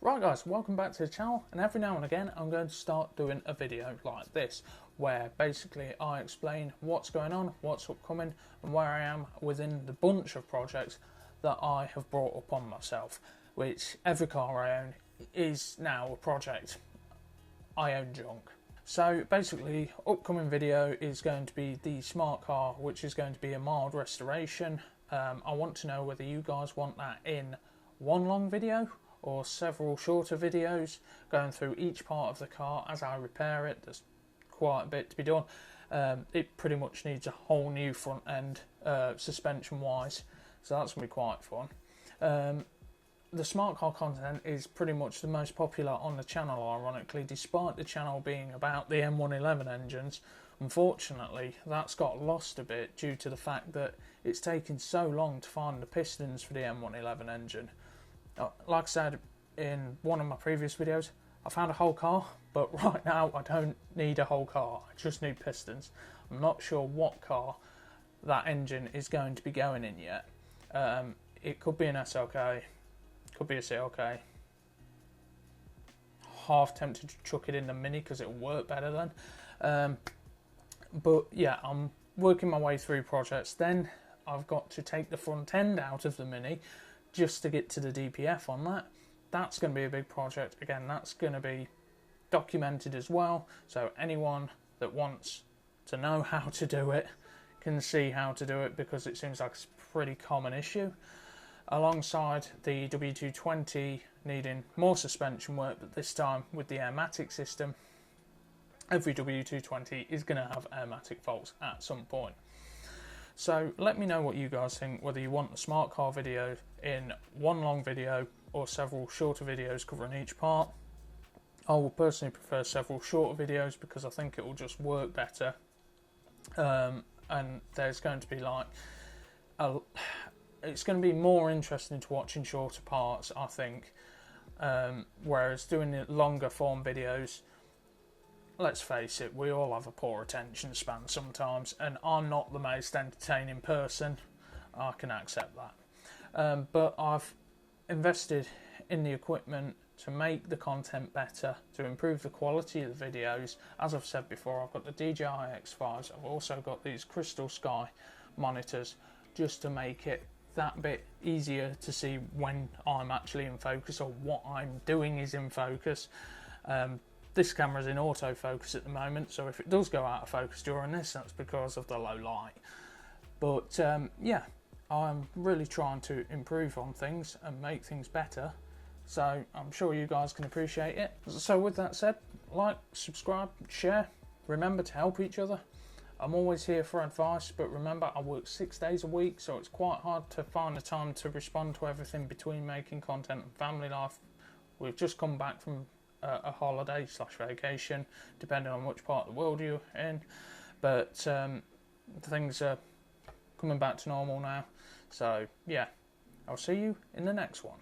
Right guys, welcome back to the channel, and every now and again I'm going to start doing a video like this where basically I explain what's going on, what's upcoming and where I am within the bunch of projects that I have brought upon myself, which every car I own is now a project. I own junk. So basically, upcoming video is going to be the smart car, which is going to be a mild restoration. I want to know whether you guys want that in one long video or several shorter videos going through each part of the car as I repair it. There's quite a bit to be done. It pretty much needs a whole new front end suspension wise, so that's going to be quite fun. The smart car content is pretty much the most popular on the channel, ironically, despite the channel being about the M-oneeleven engines. Unfortunately, that's got lost a bit due to the fact that it's taken so long to find the pistons for the M-oneeleven engine. Like I said in one of my previous videos, I found a whole car, but right now I don't need a whole car, I just need pistons. I'm not sure what car that engine is going to be going in yet. It could be an SLK, could be a CLK. Half tempted to chuck it in the Mini because it'll work better then. But yeah, I'm working my way through projects. Then I've got to take the front end out of the Mini just to get to the DPF on that. That's going to be a big project. Again, that's going to be documented as well, so anyone that wants to know how to do it can see how to do it, because it seems like it's a pretty common issue. Alongside the W220 needing more suspension work, but this time with the airmatic system. Every W220 is going to have airmatic faults at some point. So let me know what you guys think, whether you want the smart car video in one long video or several shorter videos covering each part. I will personally prefer several shorter videos because I think it will just work better. And there's going to be it's going to be more interesting to watch in shorter parts, I think. Whereas doing the longer form videos, let's face it, we all have a poor attention span sometimes, and I'm not the most entertaining person. I can accept that. But I've invested in the equipment to make the content better, to improve the quality of the videos. As I've said before, I've got the DJI X5s. I've also got these Crystal Sky monitors just to make it that bit easier to see when I'm actually in focus or what I'm doing is in focus. This camera's in autofocus at the moment, so if it does go out of focus during this, that's because of the low light. But yeah, I'm really trying to improve on things and make things better, so I'm sure you guys can appreciate it. So with that said, like, subscribe, share, remember to help each other. I'm always here for advice, but remember, I work 6 days a week, so it's quite hard to find the time to respond to everything between making content and family life. We've just come back from a holiday / vacation, depending on which part of the world you're in, but things are coming back to normal now. So yeah, I'll see you in the next one.